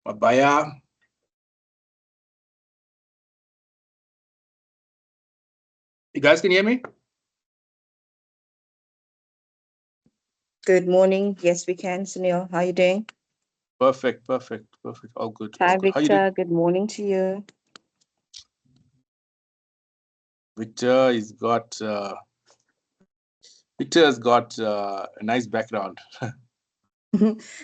Mabaya. You guys can hear me? Good morning. Yes, we can. Sunil, how are you doing? Perfect. All good. Hi, All good. How you doing? Victor. Good morning to you. Victor has got a nice background.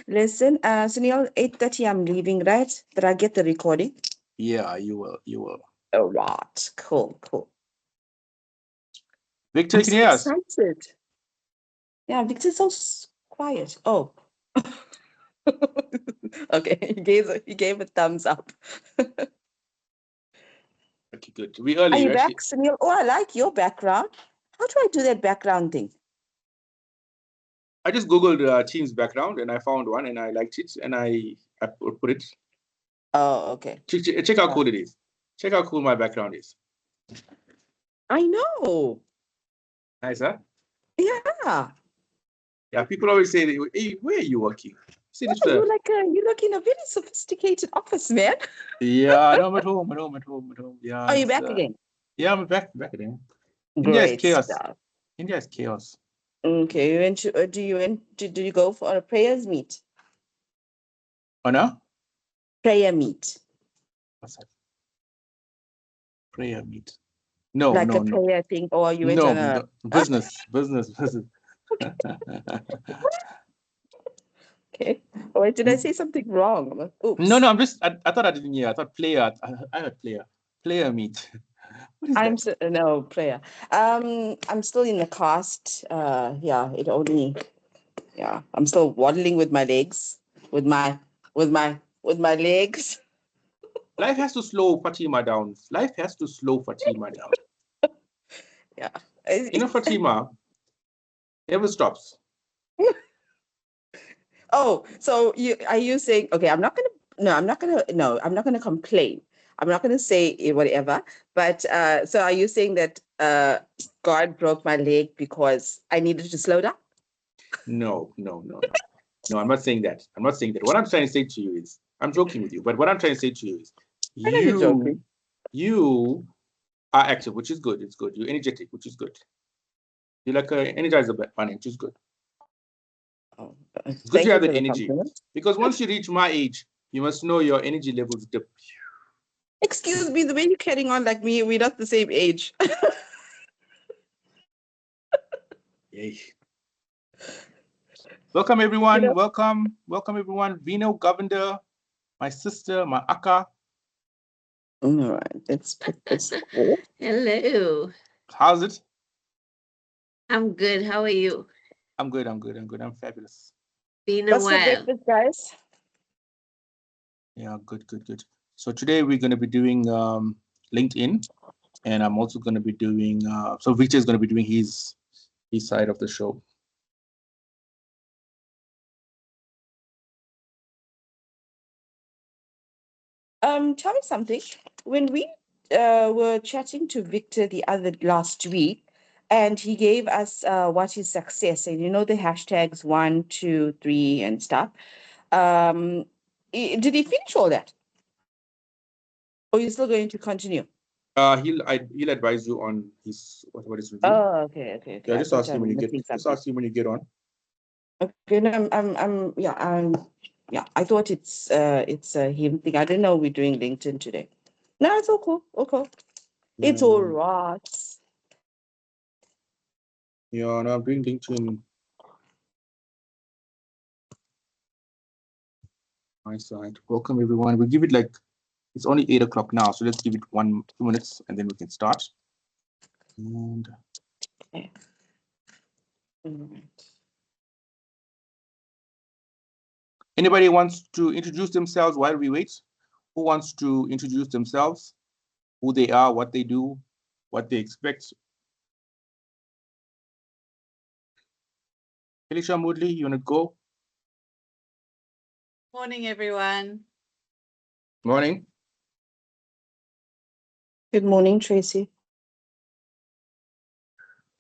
Listen, Sunil, 8:30, I'm leaving, right? But I get the recording. Yeah, you will. All right. Cool. Victor, I'm you can so hear us? excited. Yeah, Victor's so quiet. Oh. Okay, he gave a thumbs up. Okay, good. We early. Are you Actually, back, Sunil? Oh, I like your background. How do I do that background thing? I just googled Teams background and I found one and I liked it and I put it. Oh, okay. Check how cool it is. Check how cool my background is. I know. Nice, huh? Yeah. Yeah, people always say, "Hey, where are you working?" See this. You look in a very sophisticated office, man. Yeah, no, I'm at home. Yeah. Are you back again? Yeah, I'm back again. India is Great chaos. stuff. India is chaos. Okay, you went to, do you go for a prayers meet? Oh no? Prayer meet. What's that? Prayer meet. No, Like no, a no. prayer thing, or you went No, on a no. Business. okay. Or did I say something wrong? I'm like, oops. No, I thought I didn't hear. I thought player. I heard player. Player meet. What is that? No prayer. I'm still in the cast. Yeah, I'm still waddling with my legs, with my legs. Life has to slow Fatima down. Life has to slow Fatima down. Yeah. You know, Fatima never stops. Oh, so are you saying, okay, I'm not gonna complain. I'm not gonna say whatever, but so are you saying that God broke my leg because I needed to slow down? No, I'm not saying that. What I'm trying to say to you is, I'm joking with you, but what I'm trying to say to you is, I know you're joking. you are active, which is good. It's good. You're energetic, which is good. You're like an energizer bunny, which is good. Oh, It's good to thank you have for that the energy, compliment. because once you reach my age, you must know your energy levels dip. Excuse me, the way you're carrying on like me, we're not the same age. Yay. Welcome everyone. You know? Welcome everyone. Vino, Governor, my sister, my akka. All right, let's put this. Hello. How's it? I'm good. How are you? I'm good. I'm fabulous. Been a What's for while. breakfast, guys? Yeah, good. So today we're going to be doing LinkedIn, and I'm also going to be doing. So Victor is going to be doing his side of the show. Tell me something. When we were chatting to Victor the last week, and he gave us what is success, and the hashtags 1, 2, 3, and stuff. Did he finish all that? Or are you still going to continue? He'll advise you on his what is review. Oh, okay. Yeah, I just thought ask him when you get. Just ask him when you get on. Okay, no, I thought it's a him thing. I didn't know we're doing LinkedIn today. No, it's all cool. Okay. It's all right. Yeah, no, I'm doing LinkedIn. My side. Welcome everyone. We'll give it like it's only 8 o'clock now, so let's give it 2 minutes and then we can start. And Okay. Anybody wants to introduce themselves while we wait? Who wants to introduce themselves? Who they are, what they do, what they expect? Elisha Moodley, you want to go? Morning, everyone. Morning. Good morning, Tracy.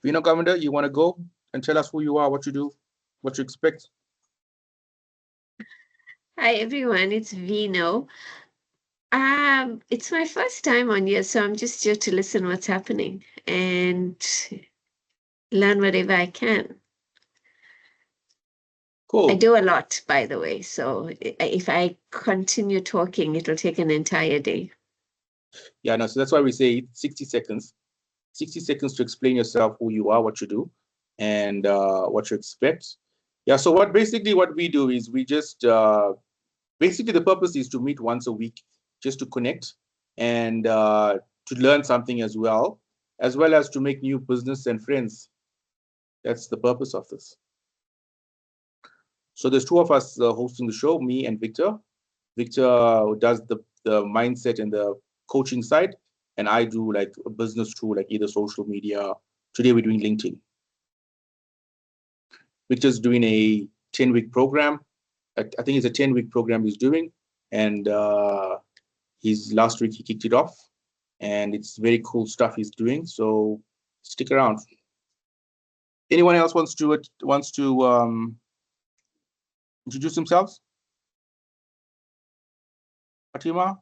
Vino Governor, you want to go and tell us who you are, what you do, what you expect? Hi everyone, it's Vino. It's my first time on here, so I'm just here to listen what's happening and learn whatever I can. I Cool. do a lot, by the way, so if I continue talking, it'll take an entire day. Yeah, no, so that's why we say 60 seconds. 60 seconds to explain yourself, who you are, what you do, and what you expect. Yeah, so what we do is we just basically the purpose is to meet once a week just to connect and to learn something as well as to make new business and friends. That's the purpose of this. So there's two of us hosting the show, me and Victor. Victor does the mindset and the coaching side, and I do like a business through like either social media. Today we're doing LinkedIn. Victor's doing a 10-week program. I think it's a 10-week program he's doing, and his last week he kicked it off, and it's very cool stuff he's doing. So stick around. Anyone else wants to introduce themselves? Fatima?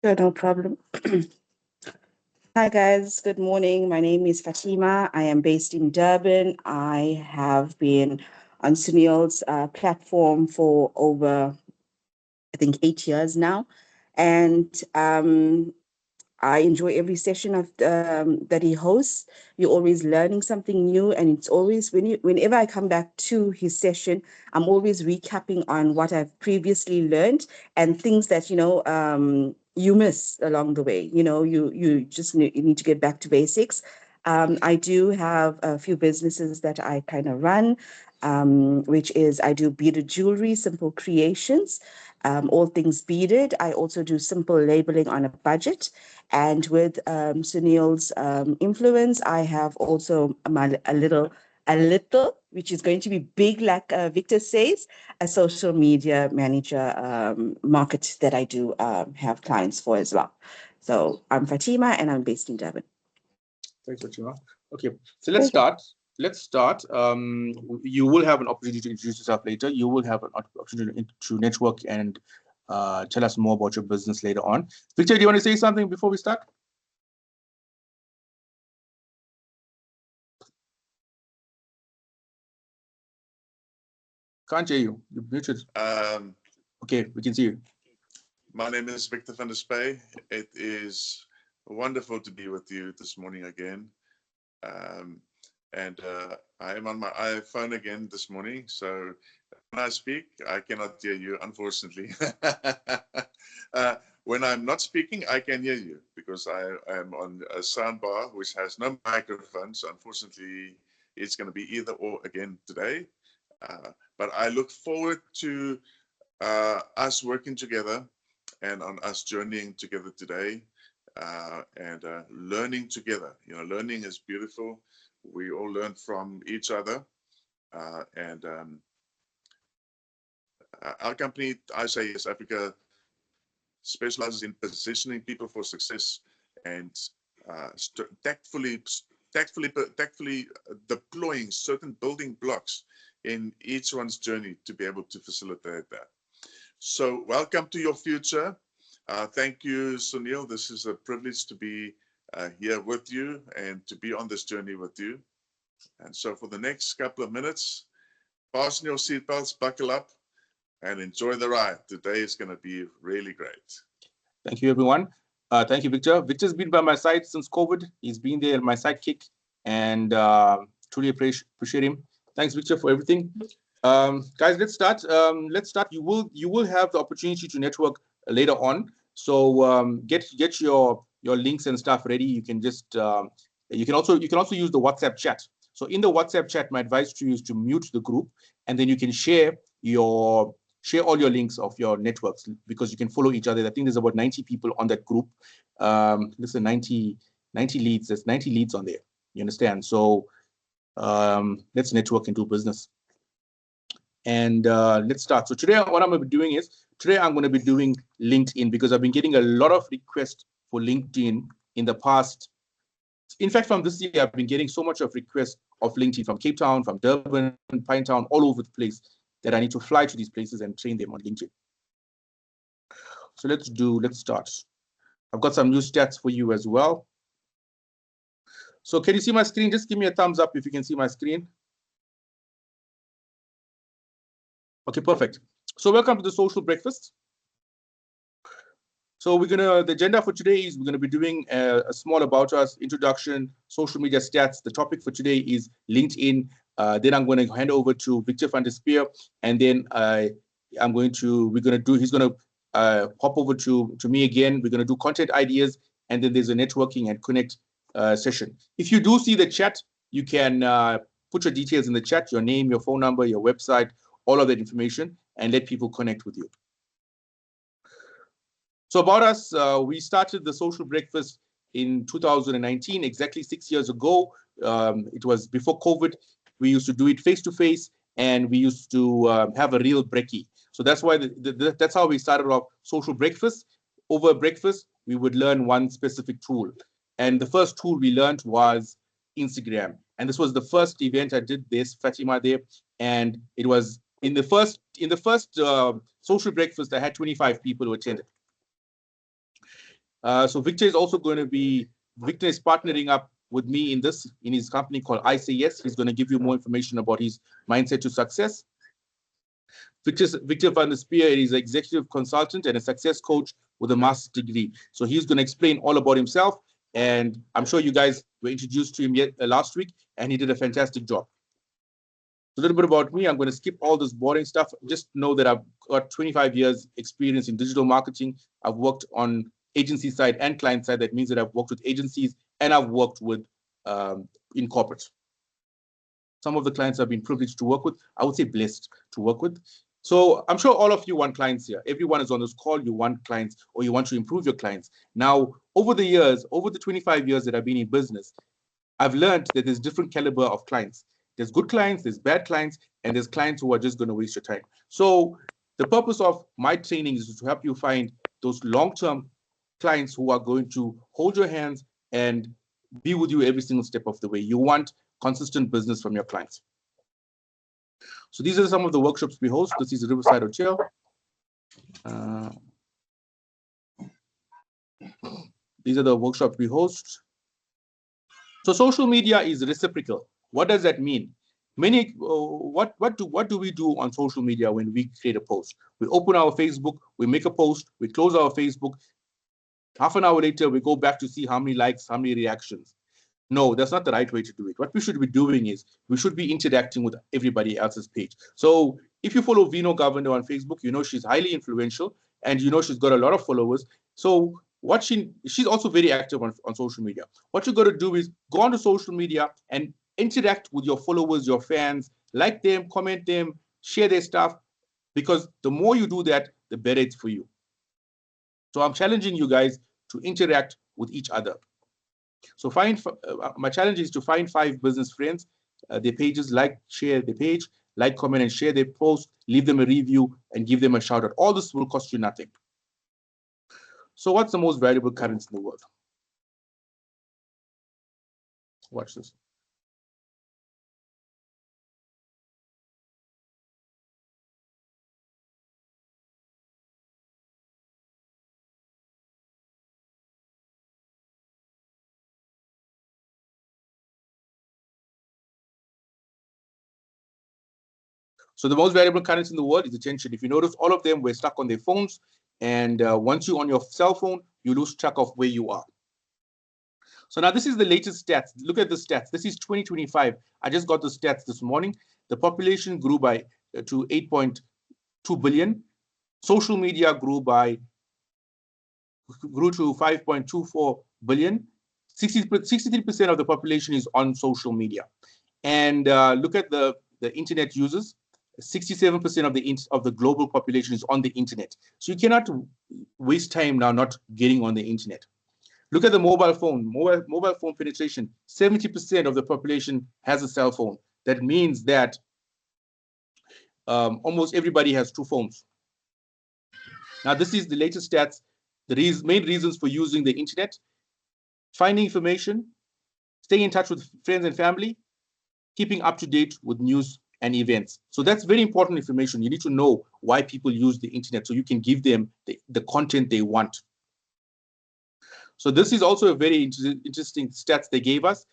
Sure, no problem. Hi, guys. Good morning. My name is Fatima. I am based in Durban. I have been on Sunil's platform for over, I think, 8 years now. And I enjoy every session of that he hosts. You're always learning something new, and it's always whenever I come back to his session, I'm always recapping on what I've previously learned and things that you miss along the way. You just you need to get back to basics. I do have a few businesses that I kind of run, which is I do beaded jewelry, simple creations, all things beaded. I also do simple labeling on a budget. And with Sunil's influence, I have also a little, which is going to be big, like Victor says, a social media manager market that I do have clients for as well. So I'm Fatima, and I'm based in Durban. Thanks, Fatima. Okay, so let's start. You will have an opportunity to introduce yourself later. You will have an opportunity to network and tell us more about your business later on. Victor, do you want to say something before we start? Can't hear you. You're muted. Okay, we can see you. My name is Victor van der Spey. It is wonderful to be with you this morning again. I am on my iPhone again this morning, so when I speak, I cannot hear you, unfortunately. When I'm not speaking, I can hear you because I am on a soundbar which has no microphone, so unfortunately, it's going to be either or again today. But I look forward to us working together and on us journeying together today and learning together. Learning is beautiful. We all learn from each other. Our company, ICS Africa, specializes in positioning people for success and tactfully deploying certain building blocks in each one's journey to be able to facilitate that. So welcome to your future. Thank you, Sunil. This is a privilege to be here with you and to be on this journey with you. And so for the next couple of minutes, fasten your seatbelts, buckle up, and enjoy the ride. Today is going to be really great. Thank you, everyone. Thank you, Victor. Victor's been by my side since COVID. He's been there, my sidekick, and truly appreciate him. Thanks, Victor, for everything. Guys, let's start. You will have the opportunity to network later on. So get your links and stuff ready. You can just you can also use the WhatsApp chat. So in the WhatsApp chat, my advice to you is to mute the group, and then you can share all your links of your networks because you can follow each other. I think there's about 90 people on that group. Listen, 90 leads. There's 90 leads on there. You understand? So let's network and do business. And let's start. So today, what I'm going to be doing is, I'm going to be doing LinkedIn because I've been getting a lot of requests for LinkedIn in the past In fact, from this year, I've been getting so much of requests of LinkedIn from Cape Town, from Durban, Pinetown, all over the place, that I need to fly to these places and train them on LinkedIn. So let's start. I've got some new stats for you as well. So can you see my screen? Just give me a thumbs up if you can see my screen. Okay, perfect. So welcome to the social breakfast. So the agenda for today is we're gonna be doing a small about us, introduction, social media stats. The topic for today is LinkedIn. Then I'm gonna hand over to Victor van der Speer, and then he's gonna hop over to me again. We're gonna do content ideas, and then there's a networking and connect session. If you do see the chat, you can put your details in the chat, your name, your phone number, your website, all of that information, and let people connect with you. So about us, we started the social breakfast in 2019, exactly 6 years ago. It was before COVID. We used to do it face-to-face, and we used to have a real brekkie. So that's why that's how we started off social breakfast. Over breakfast, we would learn one specific tool. And the first tool we learned was Instagram. And this was the first event I did this, Fatima there. And it was in the first social breakfast, I had 25 people who attended. So Victor is partnering up with me in his company called I Say Yes. He's going to give you more information about his mindset to success. Victor van der Speer is an executive consultant and a success coach with a master's degree. So he's going to explain all about himself. And I'm sure you guys were introduced to him last week, and he did a fantastic job. A little bit about me. I'm going to skip all this boring stuff. Just know that I've got 25 years experience in digital marketing. I've worked on agency side and client side. That means that I've worked with agencies and I've worked with in corporate. Some of the clients I've been privileged to work with, I would say blessed to work with. So I'm sure all of you want clients here. Everyone is on this call. You want clients, or you want to improve your clients. Now, over the years, over the 25 years that I've been in business, I've learned that there's different caliber of clients. There's good clients, there's bad clients, and there's clients who are just going to waste your time. So the purpose of my training is to help you find those long-term clients who are going to hold your hands and be with you every single step of the way. You want consistent business from your clients. So these are some of the workshops we host. This is Riverside Hotel. These are the workshops we host. So social media is reciprocal. What does that mean? What do we do on social media when we create a post? We open our Facebook, we make a post, we close our Facebook. Half an hour later, we go back to see how many likes, how many reactions. No, that's not the right way to do it. What we should be doing is we should be interacting with everybody else's page. So if you follow Vino Governor on Facebook, you know she's highly influential and you know she's got a lot of followers. So she's also very active on social media. What you got to do is go onto social media and interact with your followers, your fans, like them, comment them, share their stuff, because the more you do that, the better it's for you. So I'm challenging you guys to interact with each other. So my challenge is to find 5 business friends, their pages, share their page, comment and share their post, leave them a review and give them a shout out. All this will cost you nothing. So what's the most valuable currency in the world? Watch this. So the most valuable currency in the world is attention. If you notice, all of them were stuck on their phones. And once you're on your cell phone, you lose track of where you are. So now this is the latest stats. Look at the stats. This is 2025. I just got the stats this morning. The population grew to 8.2 billion. Social media grew to 5.24 billion. 63% of the population is on social media. And look at the internet users. 67% of the global population is on the internet. So you cannot waste time now not getting on the internet. Look at the mobile phone. Mobile phone penetration. 70% of the population has a cell phone. That means that almost everybody has 2 phones. Now, this is the latest stats. The main reasons for using the internet: finding information, staying in touch with friends and family, keeping up to date with news and events. So that's very important information. You need to know why people use the internet so you can give them the content they want. So this is also a very interesting stats they gave us.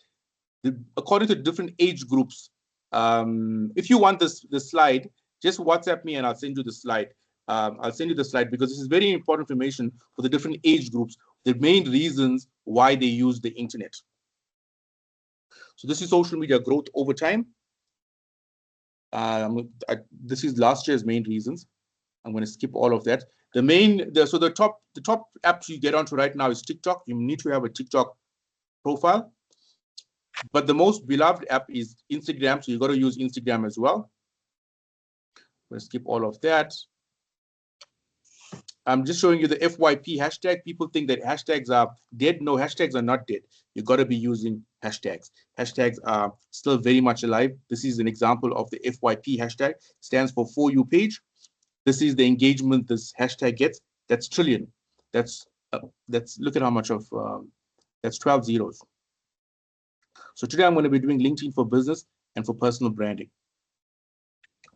According to different age groups, if you want this slide, just WhatsApp me and I'll send you the slide. I'll send you the slide because this is very important information for the different age groups, the main reasons why they use the internet. So this is social media growth over time. This is last year's main reasons. I'm going to skip all of that. The top app you get onto right now is TikTok. You need to have a TikTok profile. But the most beloved app is Instagram, so you got to use Instagram as well. I'm going to skip all of that. I'm just showing you the FYP hashtag. People think that hashtags are dead. No, hashtags are not dead. You got to be using hashtags. Hashtags are still very much alive. This is an example of the FYP hashtag. Stands for For You page. This is the engagement this hashtag gets. That's trillion. That's look at how much of that's 12 zeros. So today I'm going to be doing LinkedIn for business and for personal branding.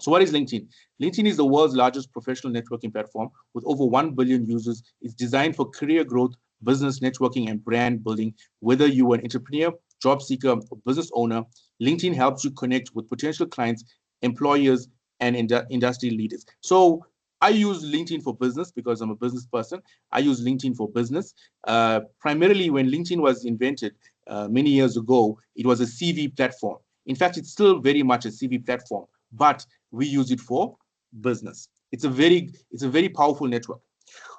So what is LinkedIn? LinkedIn is the world's largest professional networking platform with over 1 billion users. It's designed for career growth, business networking, and brand building. Whether you are an entrepreneur, job seeker, or business owner, LinkedIn helps you connect with potential clients, employers, and industry leaders. So I use LinkedIn for business because I'm a business person. I use LinkedIn for business. Primarily when LinkedIn was invented many years ago, it was a CV platform. In fact, it's still very much a CV platform, but we use it for business. It's a very powerful network.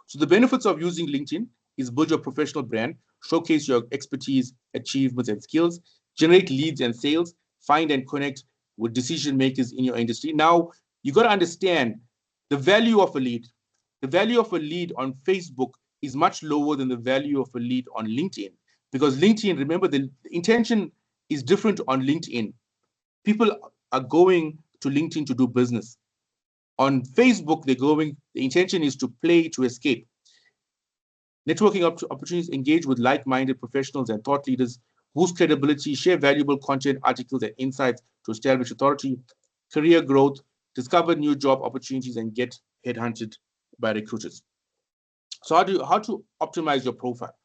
So the benefits of using LinkedIn is build your professional brand, showcase your expertise, achievements, and skills, generate leads and sales, find and connect with decision makers in your industry. Now, you got to understand the value of a lead. The value of a lead on Facebook is much lower than the value of a lead on LinkedIn, because LinkedIn, remember, the intention is different on LinkedIn. People are going to LinkedIn to do business. On Facebook, the intention is to play, to escape. Networking opportunities, engage with like-minded professionals and thought leaders, boost credibility, share valuable content, articles, and insights to establish authority, career growth, discover new job opportunities, and get headhunted by recruiters. So how to optimize your profile?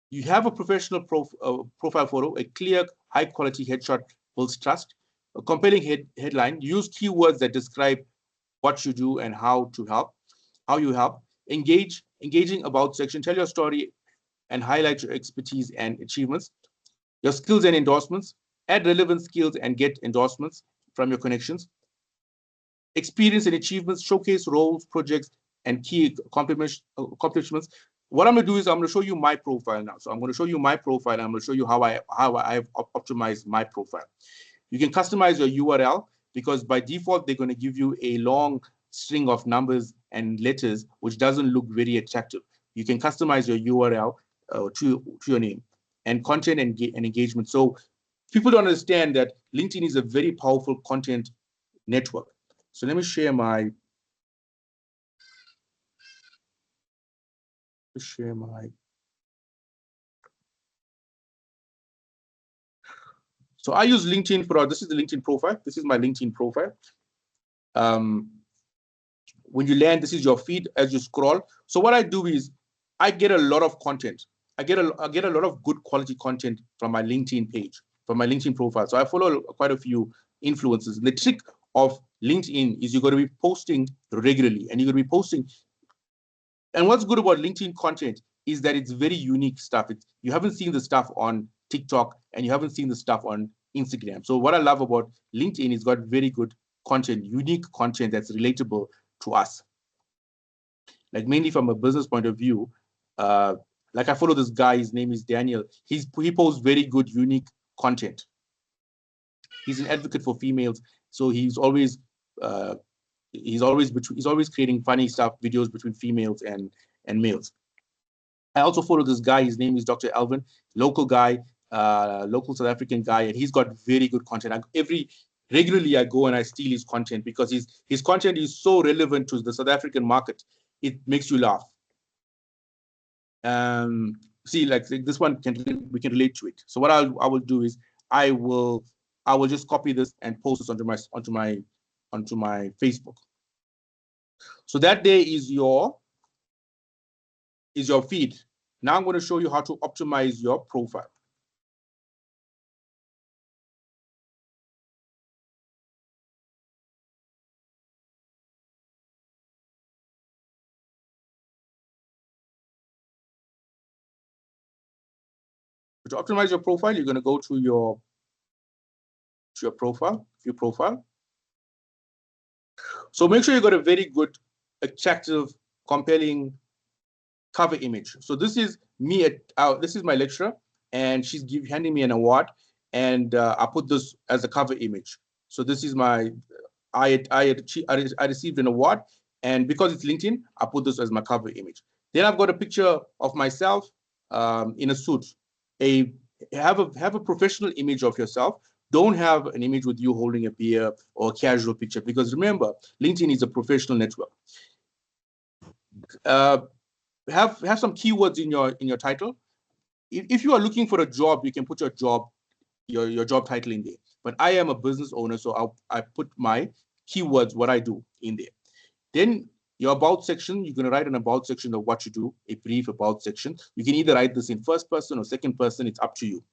You have a professional profile photo, a clear, high-quality headshot builds trust, a compelling headline. Use keywords that describe what you do and how you help. Engaging about section. Tell your story and highlight your expertise and achievements. Your skills and endorsements. Add relevant skills and get endorsements from your connections. Experience and achievements. Showcase roles, projects, and key accomplishments. What I'm going to do is I'm going to show you my profile now. So I'm going to show you my profile. And I'm going to show you how I have optimized my profile. You can customize your URL because by default, they're going to give you a long string of numbers and letters, which doesn't look very attractive. You can customize your URL to your name, and content and engagement. So people don't understand that LinkedIn is a very powerful content network. So let me share my So I use LinkedIn for, this is the LinkedIn profile. This is my LinkedIn profile. When you land, this is your feed as you scroll. So what I do is I get a lot of content. I get a lot of good quality content from my LinkedIn page, from my LinkedIn profile. So I follow quite a few influencers. The trick of LinkedIn is you're going to be posting regularly, and you're going to be posting. And what's good about LinkedIn content is that it's very unique stuff. You haven't seen the stuff on TikTok, and you haven't seen the stuff on Instagram. So what I love about LinkedIn is got very good content, unique content that's relatable to us. Like mainly from a business point of view, like I follow this guy, his name is Daniel. He posts very good, unique content. He's an advocate for females, so he's always creating funny stuff, videos between females and males. I also follow this guy. His name is Dr. Alvin, local guy, local South African guy, and he's got very good content. Regularly I go and I steal his content because his content is so relevant to the South African market. It makes you laugh. see, like this one we can relate to it. So what I will do is I will just copy this and post this onto my Facebook. So that day is your feed. Now I'm going to show you how to optimize your profile. To optimize your profile, you're going to go to your profile, view profile. So make sure you got a very good, attractive, compelling cover image. So this is me this is my lecturer, and she's handing me an award, and I put this as a cover image. So this is my I received an award, and because it's LinkedIn, I put this as my cover image. Then I've got a picture of myself in a suit. Have a professional image of yourself. Don't have an image with you holding a beer or a casual picture, because remember, LinkedIn is a professional network. Have some keywords in your title. If you are looking for a job, you can put your job title in there. But I am a business owner, so I put my keywords, what I do, in there. Then your about section, you're going to write an about section of what you do, a brief about section. You can either write this in first person or second person. It's up to you.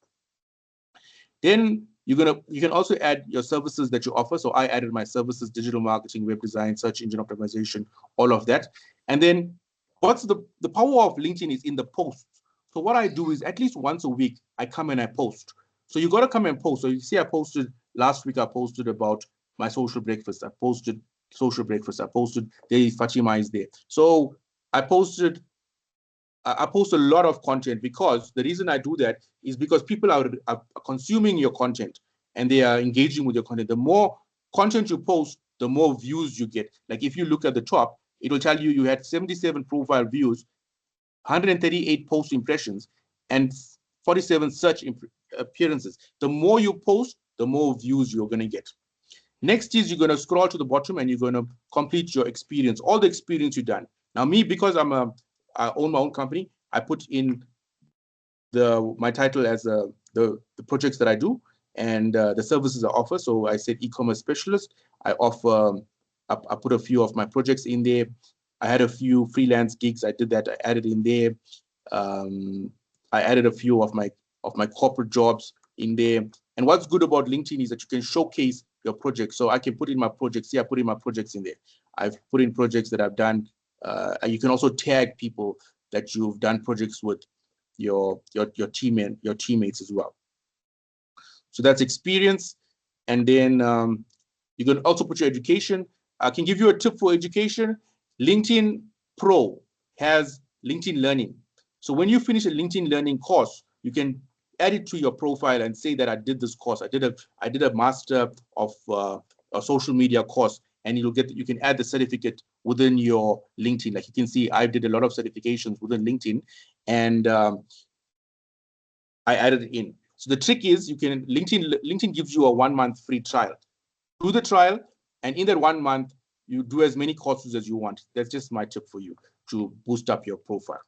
Then you can also add your services that you offer. So I added my services: digital marketing, web design, search engine optimization, all of that. And then what's the power of LinkedIn is in the posts. So what I do is at least once a week, I come and I post. So you got to come and post. So you see, I posted last week, I posted about my social breakfast. I posted social breakfast. I posted there is Fatima is there. So I post a lot of content, because the reason I do that is because people are consuming your content and they are engaging with your content. The more content you post, the more views you get. Like if you look at the top, it will tell you had 77 profile views, 138 post impressions, and 47 search appearances. The more you post, the more views you're going to get. Next is you're going to scroll to the bottom and you're going to complete your experience, all the experience you've done. Now, me, because I own my own company, I put in my title as the projects that I do and the services I offer. So I said e-commerce specialist. I offer, I put a few of my projects in there. I had a few freelance gigs. I did that. I added in there. I added a few of my corporate jobs in there. And what's good about LinkedIn is that you can showcase your projects. So I can put in my projects. See, I put in my projects in there. I've put in projects that I've done. And you can also tag people that you've done projects with, your team and your teammates as well. So that's experience. And then you can also put your education. I can give you a tip for education. LinkedIn Pro has LinkedIn Learning. So when you finish a LinkedIn Learning course, you can add it to your profile and say that I did this course. I did a master of a social media course, and you can add the certificate within your LinkedIn. Like you can see, I did a lot of certifications within LinkedIn, and I added it in. So the trick is, LinkedIn gives you a 1 month free trial. Do the trial, and in that 1 month, you do as many courses as you want. That's just my tip for you to boost up your profile.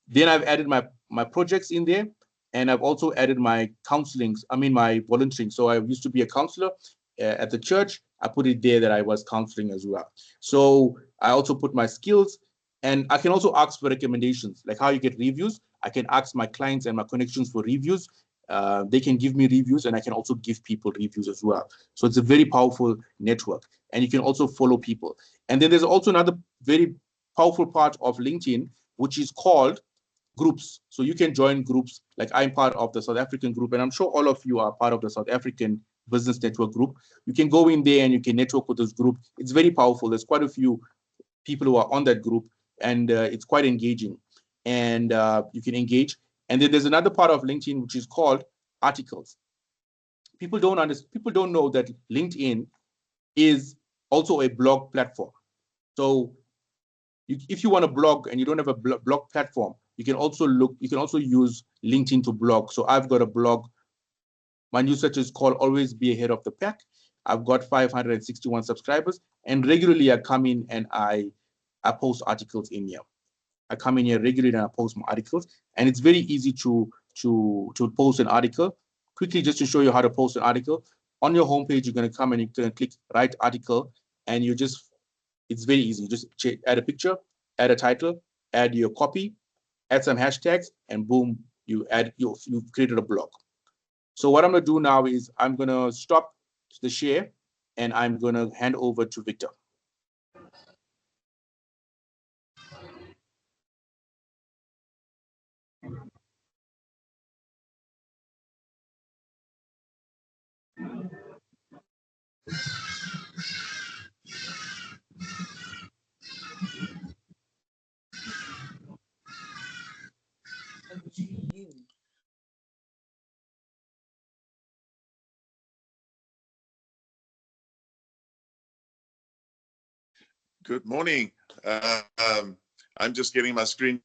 Then I've added my projects in there, and I've also added my my volunteering. So I used to be a counselor at the church. I put it there that I was counseling as well. So I also put my skills, and I can also ask for recommendations, like how you get reviews. I can ask my clients and my connections for reviews. They can give me reviews, and I can also give people reviews as well. So it's a very powerful network, and you can also follow people. And then there's also another very powerful part of LinkedIn, which is called groups. So you can join groups. Like I'm part of the South African group, and I'm sure all of you are part of the South African Business Network group. You can go in there and you can network with this group. It's very powerful. There's quite a few people who are on that group, and it's quite engaging. And you can engage. And then there's another part of LinkedIn which is called articles. People don't know that LinkedIn is also a blog platform. So if you want to blog and you don't have a blog platform, you can also use LinkedIn to blog. So I've got a blog. My newsletter is called Always Be Ahead of the Pack. I've got 561 subscribers, and regularly I come in and I post articles in here. I come in here regularly and I post my articles, and it's very easy to post an article. Quickly, just to show you how to post an article, on your homepage, you're going to come and you're going to click write article, and it's very easy. Just add a picture, add a title, add your copy, add some hashtags, and boom, you've created a blog. So what I'm going to do now is I'm going to stop the share, and I'm going to hand over to Victor. Good morning. I'm just getting my screen.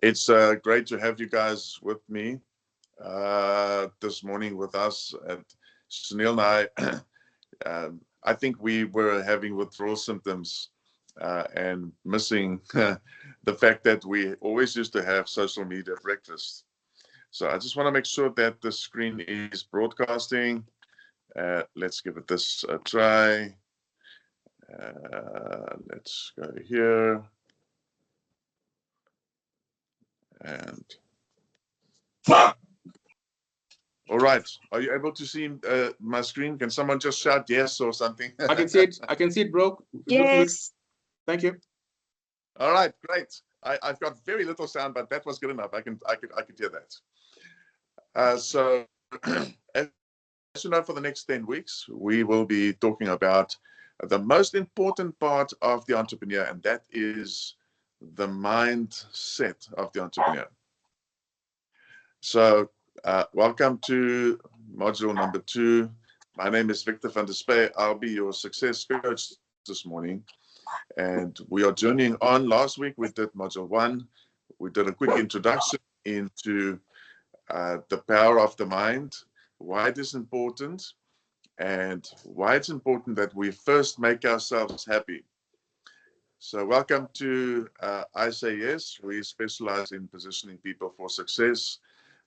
It's great to have you guys with me this morning with us. And Sunil and I think we were having withdrawal symptoms and missing the fact that we always used to have social media breakfast. So I just want to make sure that the screen is broadcasting. Let's give it this a try. Let's go here. And all right, are you able to see my screen? Can someone just shout yes or something? I can see it. I can see it, bro. Yes. Thank you. All right, great. I've got very little sound, but that was good enough. I could hear that. So, as you know, for the next 10 weeks, we will be talking about the most important part of the entrepreneur, and that is the mindset of the entrepreneur. So, welcome to module number 2. My name is Victor van der Spey. I'll be your success coach this morning. And we are journeying on. Last week, we did module 1. We did a quick introduction into the power of the mind, why it is important, and why it's important that we first make ourselves happy. So welcome to I Say Yes. We specialize in positioning people for success.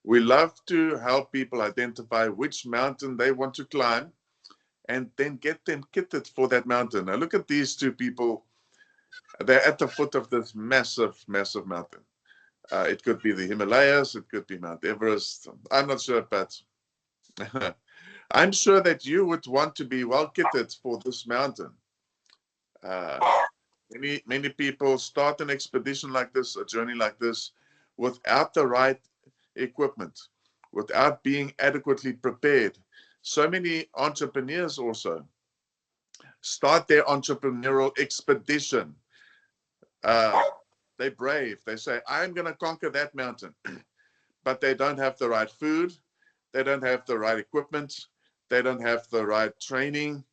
We love to help people identify which mountain they want to climb and then get them kitted for that mountain. Now look at these two people. They're at the foot of this massive, massive mountain. It could be the Himalayas. It could be Mount Everest. I'm not sure, but I'm sure that you would want to be well kitted for this mountain. Many people start an expedition like this, a journey like this, without the right equipment, without being adequately prepared. So many entrepreneurs also start their entrepreneurial expedition. They're brave. They say, I'm going to conquer that mountain. But they don't have the right food. They don't have the right equipment. They don't have the right training.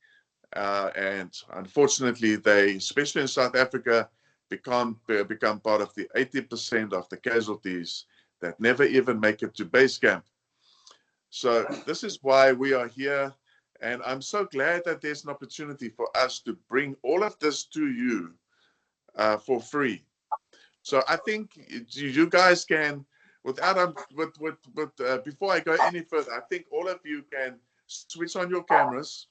And unfortunately, they, especially in South Africa, become part of the 80% of the casualties that never even make it to base camp. So this is why we are here. And I'm so glad that there's an opportunity for us to bring all of this to you for free. So I think you guys can, before I go any further, I think all of you can switch on your cameras.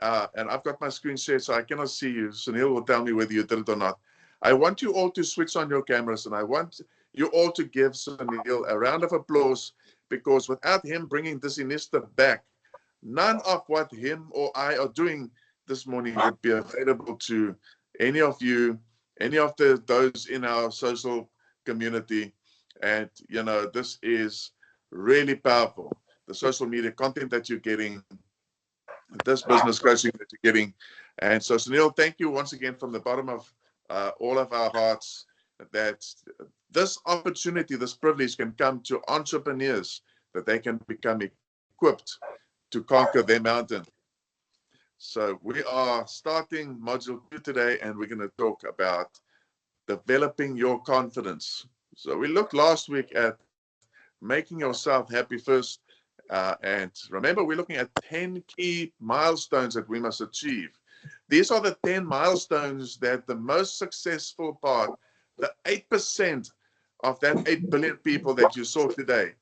And I've got my screen shared, so I cannot see you. Sunil will tell me whether you did it or not. I want you all to switch on your cameras, and I want you all to give Sunil a round of applause, because without him bringing this initiative back, none of what him or I are doing this morning would be available to any of you, any of those in our social community. And, you know, this is really powerful. The social media content that you're getting, this business coaching that you're getting. And so, Sunil, thank you once again from the bottom of all of our hearts that this opportunity, this privilege can come to entrepreneurs, that they can become equipped to conquer their mountain. So we are starting module 2 today, and we're going to talk about developing your confidence. So we looked last week at making yourself happy first. And remember, we're looking at 10 key milestones that we must achieve. These are the 10 milestones that the most successful part the 8% of that 8 billion people that you saw today,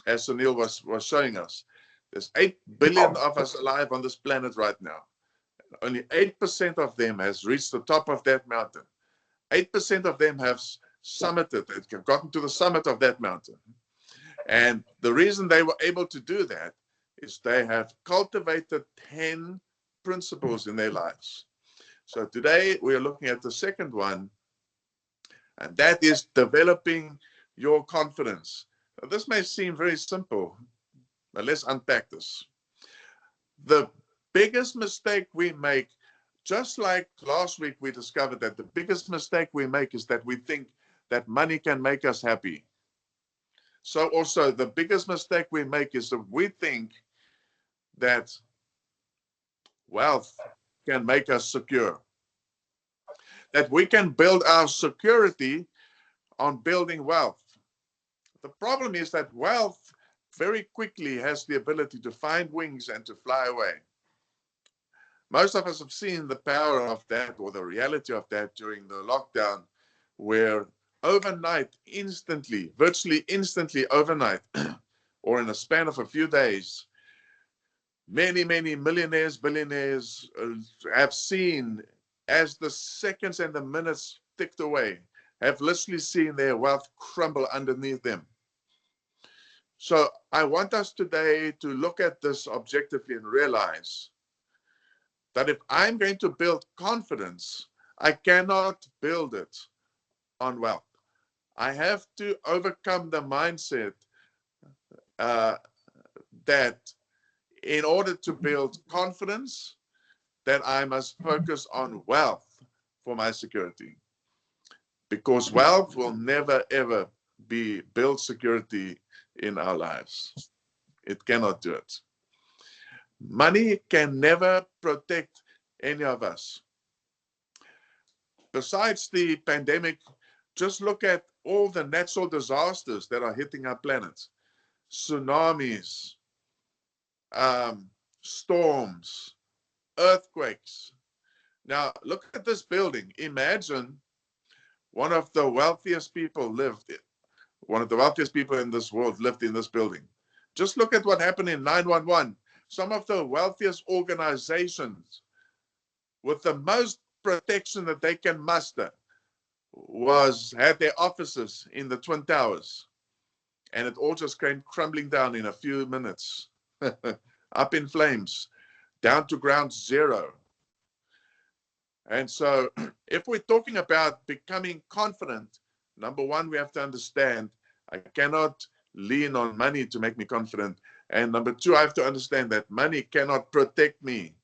as Sunil was showing us, there's 8 billion of us alive on this planet right now. Only 8% of them has reached the top of that mountain. 8% of them have summited, have gotten to the summit of that mountain. And the reason they were able to do that is they have cultivated 10 principles in their lives. So today we are looking at the second one, and that is developing your confidence. Now, this may seem very simple, but let's unpack this. The biggest mistake we make, just like last week we discovered that the biggest mistake we make is that we think that money can make us happy. So also the biggest mistake we make is that we think that wealth can make us secure. That we can build our security on building wealth. The problem is that wealth very quickly has the ability to find wings and to fly away. Most of us have seen the power of that, or the reality of that, during the lockdown, where overnight, instantly, virtually instantly overnight, or in a span of a few days, many, many millionaires, billionaires have seen, as the seconds and the minutes ticked away, have literally seen their wealth crumble underneath them. So I want us today to look at this objectively and realize that if I'm going to build confidence, I cannot build it on wealth. I have to overcome the mindset that in order to build confidence, that I must focus on wealth for my security. Because wealth will never, ever build security in our lives. It cannot do it. Money can never protect any of us. Besides the pandemic, just look at all the natural disasters that are hitting our planet. Tsunamis, storms, earthquakes. Now, look at this building. Imagine one of the wealthiest people in this world lived in this building. Just look at what happened in 911. Some of the wealthiest organizations with the most protection that they can muster had their offices in the Twin Towers. And it all just came crumbling down in a few minutes, up in flames, down to ground zero. And so if we're talking about becoming confident, number one, we have to understand I cannot lean on money to make me confident. And number two, I have to understand that money cannot protect me.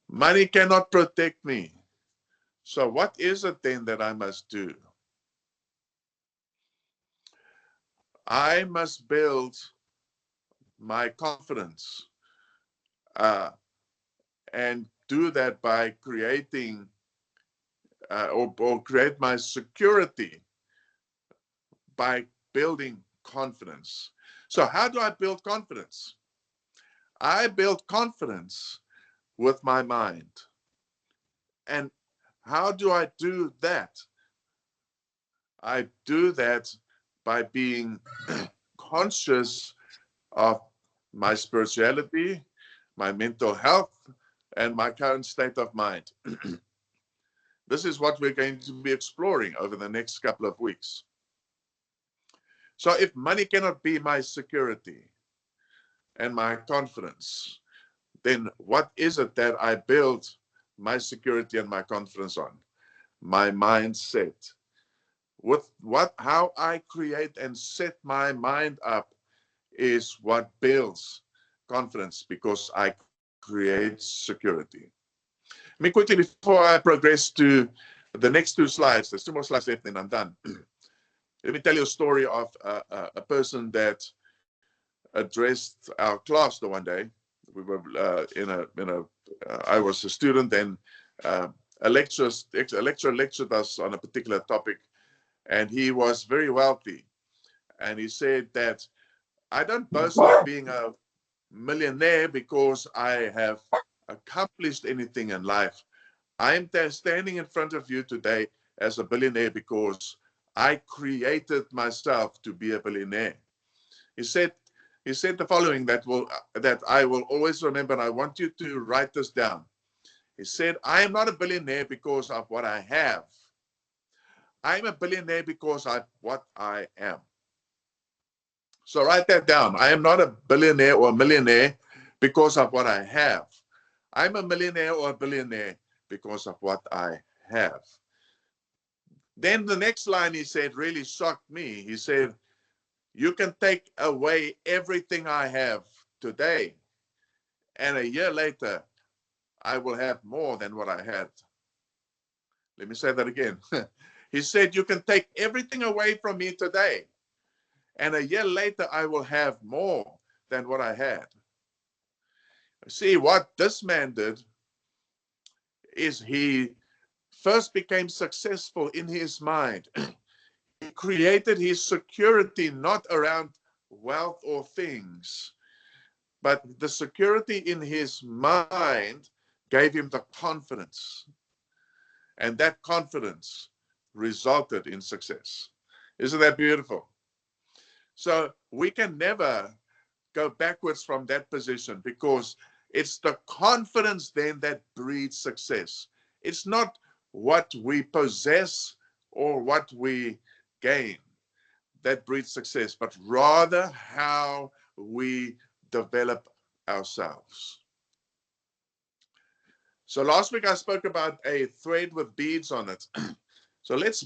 Money cannot protect me. So what is it then that I must do? I must build my confidence and do that by creating or create my security by building confidence. So how do I build confidence? I build confidence with my mind. And how do I do that? I do that by being conscious of my spirituality, my mental health, and my current state of mind. This is what we're going to be exploring over the next couple of weeks. So if money cannot be my security and my confidence, then what is it that I build my security and my confidence on? My mindset. How I create and set my mind up is what builds confidence, because I create security. Let me quickly, before I progress to the next two slides, there's two more slides left and I'm done. Let me tell you a story of a person that addressed our class the one day. We were I was a student, and a lecturer lectured us on a particular topic, and he was very wealthy. And he said that I don't boast of being a millionaire because I have accomplished anything in life, I'm standing in front of you today as a billionaire because I created myself to be a billionaire. He said the following that I will always remember, and I want you to write this down. He said, I am not a billionaire because of what I have. I'm a billionaire because of what I am. So write that down. I am not a billionaire or a millionaire because of what I have. I'm a millionaire or a billionaire because of what I have. Then the next line he said really shocked me. He said, you can take away everything I have today, and a year later, I will have more than what I had. Let me say that again. He said, you can take everything away from me today, and a year later, I will have more than what I had. See, what this man did is he first became successful in his mind. He created his security not around wealth or things, but the security in his mind gave him the confidence. And that confidence resulted in success. Isn't that beautiful? So we can never go backwards from that position, because it's the confidence then that breeds success. It's not what we possess or what we gain that breeds success, but rather how we develop ourselves. So last week I spoke about a thread with beads on it. So let's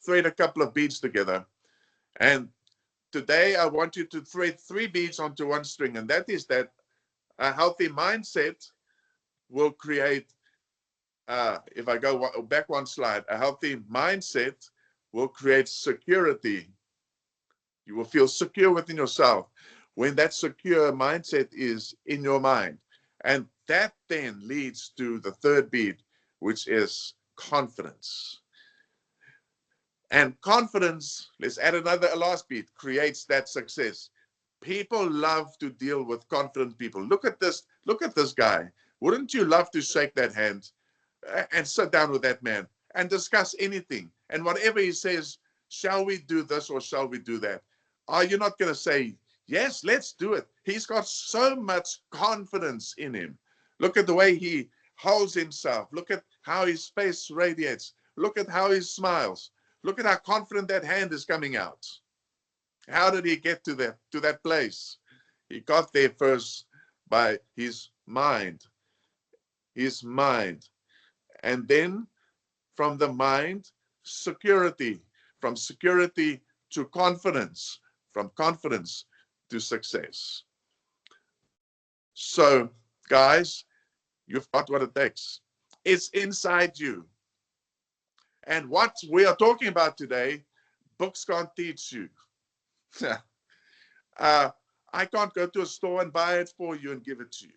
thread a couple of beads together. And today I want you to thread 3 beads onto one string, and that is that a healthy mindset will create, if I go back one slide, a healthy mindset will create security. You will feel secure within yourself when that secure mindset is in your mind. And that then leads to the 3rd bead, which is confidence. And confidence, let's add a last bead, creates that success. People love to deal with confident people. Look at this guy. Wouldn't you love to shake that hand and sit down with that man and discuss anything? And whatever he says, shall we do this or shall we do that? Are you not going to say, yes, let's do it? He's got so much confidence in him. Look at the way he holds himself. Look at how his face radiates. Look at how he smiles. Look at how confident that hand is coming out. How did he get to that place? He got there first by his mind. His mind. And then from the mind, security. From security to confidence. From confidence to success. So, guys, you've got what it takes. It's inside you. And what we are talking about today, books can't teach you. I can't go to a store and buy it for you and give it to you.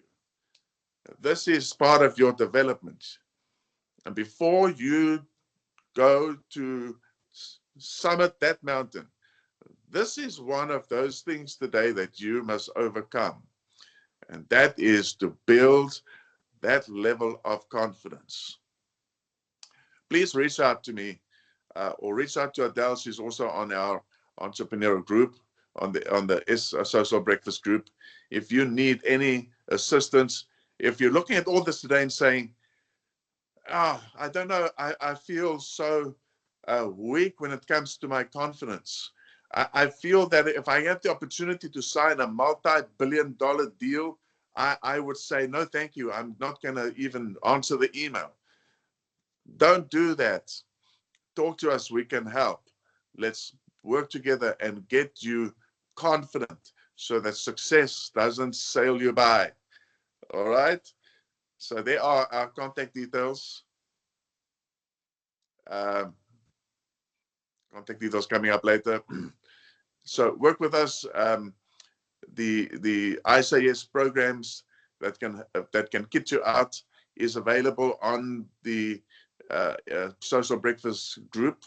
This is part of your development. And before you go to summit that mountain, this is one of those things today that you must overcome. And that is to build that level of confidence. Please reach out to me or reach out to Adele. She's also on our entrepreneurial group, on the Social Breakfast group. If you need any assistance, if you're looking at all this today and saying, I don't know, I feel so weak when it comes to my confidence. I feel that if I have the opportunity to sign a multi-billion-dollar deal, I would say, no, thank you. I'm not going to even answer the email. Don't do that. Talk to us. We can help. Let's work together and get you confident so that success doesn't sail you by. All right? So there are our contact details. Contact details coming up later. So work with us. The ISAS programs that can kit you out is available on the Social Breakfast group.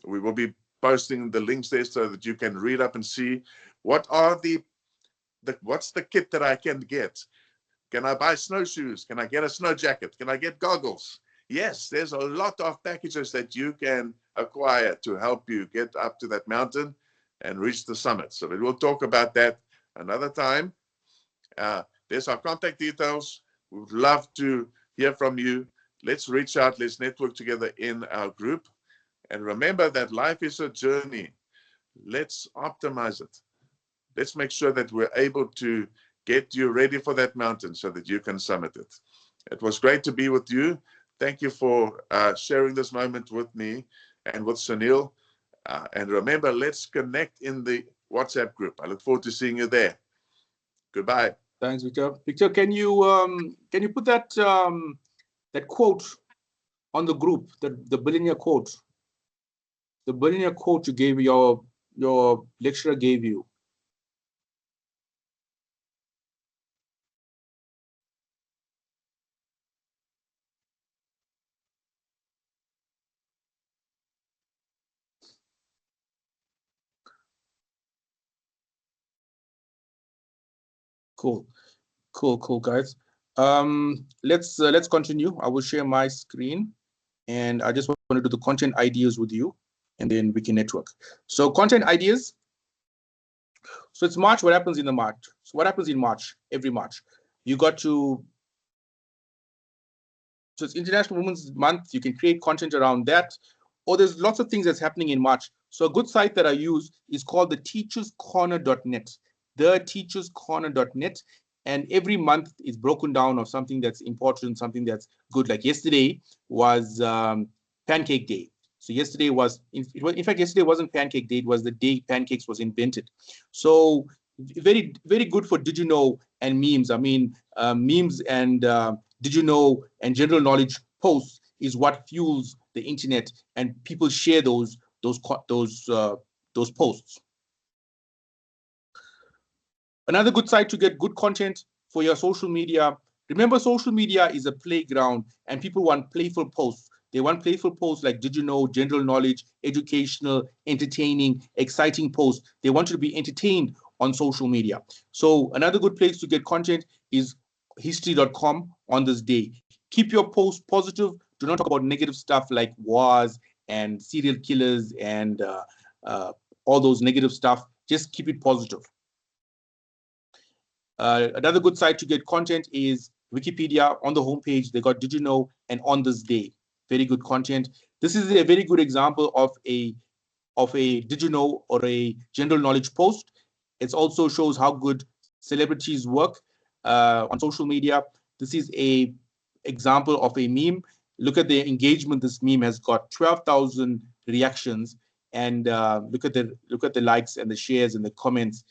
We will be posting the links there so that you can read up and see what's the kit that I can get Can I buy snowshoes? Can I get a snow jacket? Can I get goggles? Yes, there's a lot of packages that you can acquire to help you get up to that mountain and reach the summit. So we'll talk about that another time. There's our contact details. We would love to hear from you. Let's reach out. Let's network together in our group. And remember that life is a journey. Let's optimize it. Let's make sure that we're able to get you ready for that mountain so that you can summit it. It was great to be with you. Thank you for sharing this moment with me and with Sunil. And remember, let's connect in the WhatsApp group. I look forward to seeing you there. Goodbye. Thanks, Victor. Victor, can you put that that quote on the group, the billionaire quote? The billionaire quote you gave, your lecturer gave you. Cool, guys. Let's continue. I will share my screen, and I just want to do the content ideas with you, and then we can network. So content ideas. So it's March. What happens in the March? So what happens in March? Every March, you got to. So it's International Women's Month. You can create content around that, or there's lots of things that's happening in March. So a good site that I use is called theteacherscorner.net. Theteacherscorner.net. And every month is broken down of something that's important, something that's good. Like yesterday was Pancake Day. So yesterday was, in fact, yesterday wasn't Pancake Day. It was the day pancakes was invented. So very, very good for did you know and memes. I mean, memes and did you know and general knowledge posts is what fuels the internet, and people share those posts. Another good site to get good content for your social media. Remember, social media is a playground, and people want playful posts. They want playful posts like did you know, general knowledge, educational, entertaining, exciting posts. They want you to be entertained on social media. So another good place to get content is history.com on this day. Keep your posts positive. Do not talk about negative stuff like wars and serial killers and all those negative stuff. Just keep it positive. Another good site to get content is Wikipedia. On the homepage, they got did you know and on this day. Very good content. This is a very good example of a did you know or a general knowledge post. It also shows how good celebrities work on social media. This is a example of a meme. Look at the engagement. This meme has got 12,000 reactions, and look at the likes and the shares and the comments.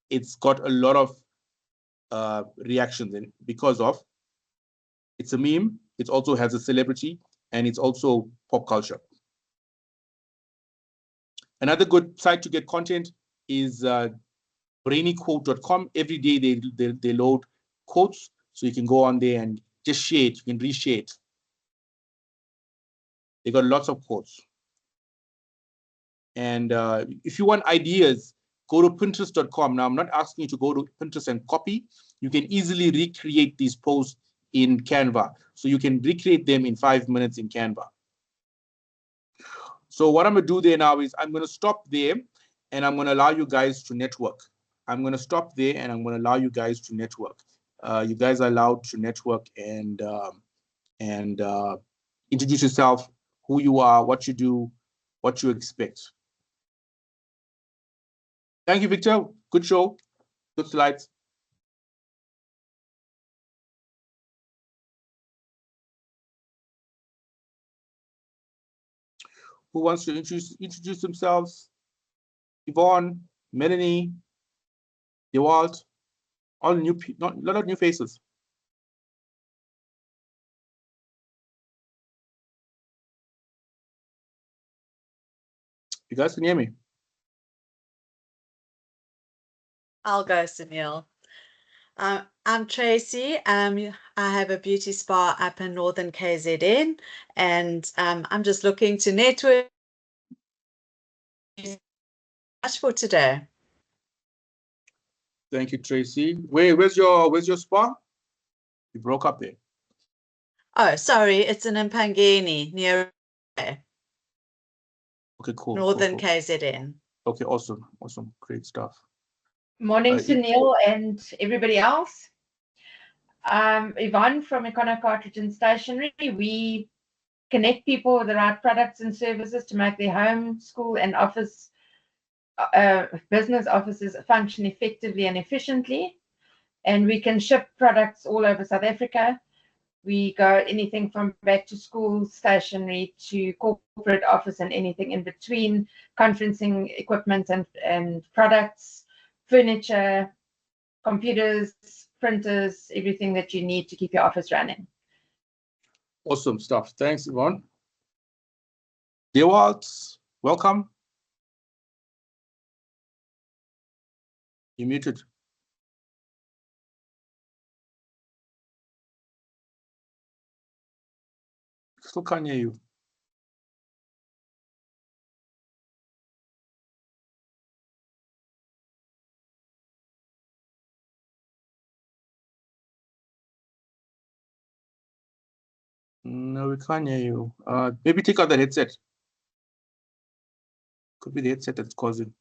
It's got a lot of reactions, and because of it's a meme, it also has a celebrity, and it's also pop culture. Another good site to get content is brainyquote.com. Every day they load quotes, so you can go on there and just share it. You can reshare it. They got lots of quotes. And if you want ideas, go to pinterest.com. Now, I'm not asking you to go to Pinterest and copy. You can easily recreate these posts in Canva. So you can recreate them in 5 minutes in Canva. So what I'm going to do there now is I'm going to stop there, and I'm going to allow you guys to network. I'm going to stop there, and I'm going to allow you guys to network. You guys are allowed to network and introduce yourself, who you are, what you do, what you expect. Thank you, Victor. Good show. Good slides. Who wants to introduce themselves? Yvonne, Melanie, DeWalt, all new, a lot of new faces. You guys can hear me? I'll go, Sunil. I'm Tracy. I have a beauty spa up in Northern KZN, and I'm just looking to network much for today. Thank you, Tracy. Where's your spa? You broke up there. Oh, sorry, it's in Mpangeni, near Okay, cool. Northern cool. KZN. Okay, awesome. Great stuff. Morning, Uh, Sunil and everybody else. Yvonne from Econo Cartridge and Stationery. We connect people with the right products and services to make their home, school, and office business offices function effectively and efficiently. And we can ship products all over South Africa. We go anything from back to school stationery to corporate office and anything in between, conferencing equipment and products, furniture, computers, printers, everything that you need to keep your office running. Awesome stuff. Thanks, Yvonne. Dewalt, welcome. You're muted. Still can't hear you. No, we can't hear you. Maybe take out the headset. Could be the headset that's causing.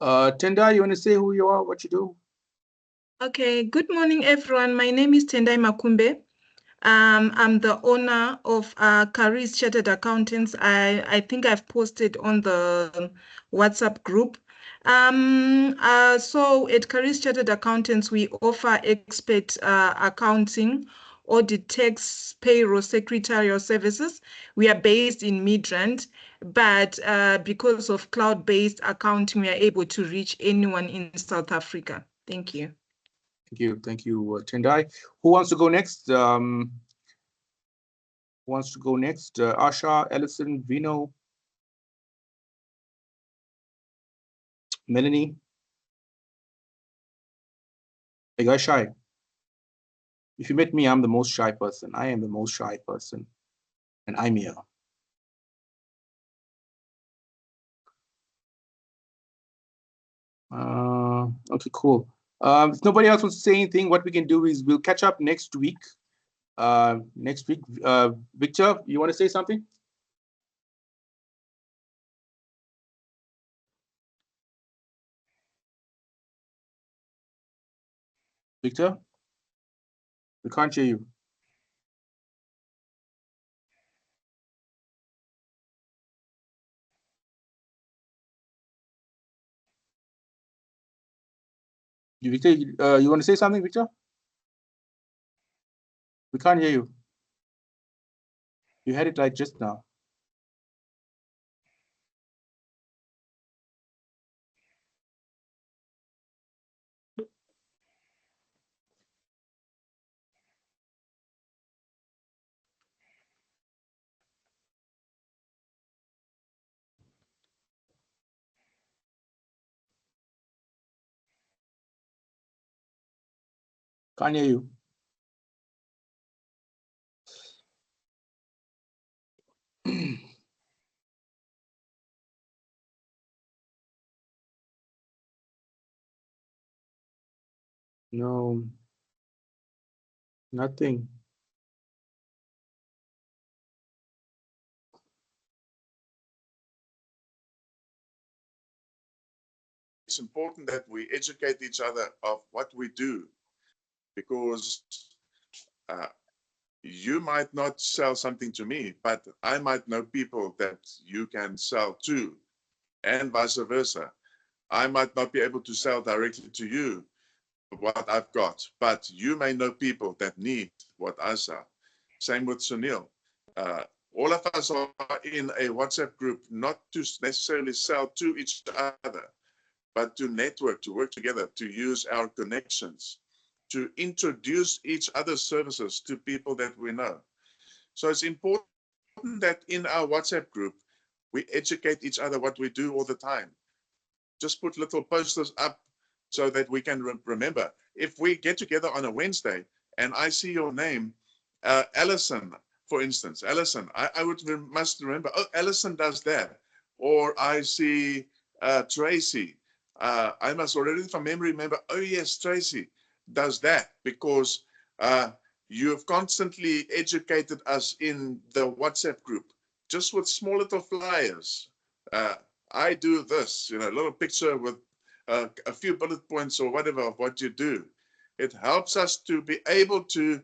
Tendai, you want to say who you are, what you do? Okay, good morning, everyone. My name is Tendai Makumbe. I'm the owner of Careers Chartered Accountants. I think I've posted on the WhatsApp group. So at Careers Chartered Accountants, we offer expert accounting, audit, tax, payroll, secretarial services. We are based in Midrand, but because of cloud-based accounting, we are able to reach anyone in South Africa. Thank you. Thank you, Tendai. Who wants to go next? Asha, Ellison, Vino, Melanie. Hey, guys, shy. If you met me, I'm the most shy person. I am the most shy person, and I'm here. Okay, cool. If nobody else wants to say anything, what we can do is we'll catch up next week. Victor, you want to say something? Victor, we can't hear you. Victor, you want to say something, Victor? We can't hear you. You had it like just now. Can't hear you. No, nothing. It's important that we educate each other of what we do, because you might not sell something to me, but I might know people that you can sell to, and vice versa. I might not be able to sell directly to you what I've got, but you may know people that need what I sell. Same with Sunil. All of us are in a WhatsApp group, not to necessarily sell to each other, but to network, to work together, to use our connections, to introduce each other's services to people that we know. So it's important that in our WhatsApp group, we educate each other what we do all the time. Just put little posters up so that we can remember. If we get together on a Wednesday and I see your name, Alison, for instance, Alison, I must remember, oh, Alison does that. Or I see Tracy. I must already from memory remember, oh yes, Tracy does that, because you have constantly educated us in the WhatsApp group, just with small little flyers. I do this, you know, a little picture with a few bullet points or whatever of what you do. It helps us to be able to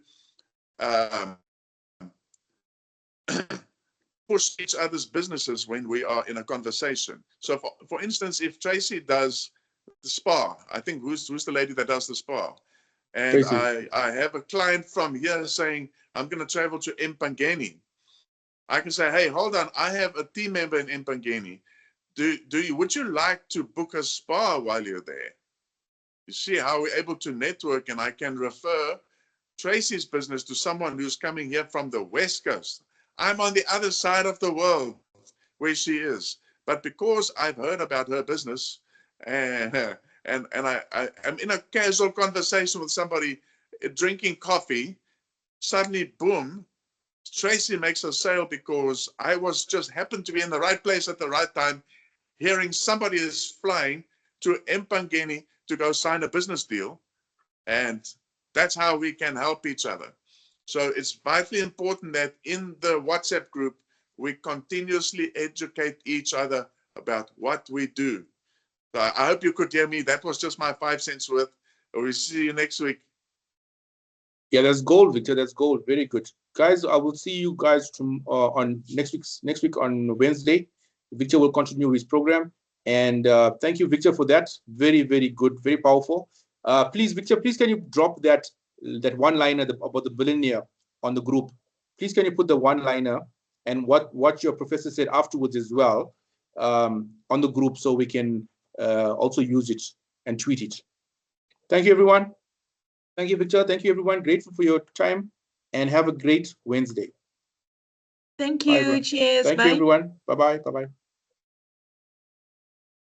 push each other's businesses when we are in a conversation. So for instance, if Tracy does the spa, I think who's the lady that does the spa? And I have a client from here saying, I'm going to travel to Mpangeni. I can say, hey, hold on, I have a team member in Mpangeni. Would you like to book a spa while you're there? You see how we're able to network, and I can refer Tracy's business to someone who's coming here from the West Coast. I'm on the other side of the world where she is. But because I've heard about her business and I am in a casual conversation with somebody drinking coffee, suddenly, boom, Tracy makes a sale because I was just happened to be in the right place at the right time, hearing somebody is flying to Mpangeni to go sign a business deal. And that's how we can help each other. So it's vitally important that in the WhatsApp group, we continuously educate each other about what we do. So I hope you could hear me. That was just my 5 cents worth. We'll see you next week. Yeah, that's gold, Victor. That's gold. Very good, guys. I will see you guys on next week on Wednesday. Victor will continue his program, and thank you, Victor, for that. Very, very good, very powerful. Please, Victor, please can you drop that one-liner about the billionaire on the group? Please can you put the one-liner and what your professor said afterwards as well on the group, so we can also use it and tweet it. Thank you, everyone. Thank you, Victor. Thank you, everyone. Grateful for your time, and have a great Wednesday. Thank you. Bye, Cheers. Thank Bye. you, everyone. Bye-bye. Bye-bye.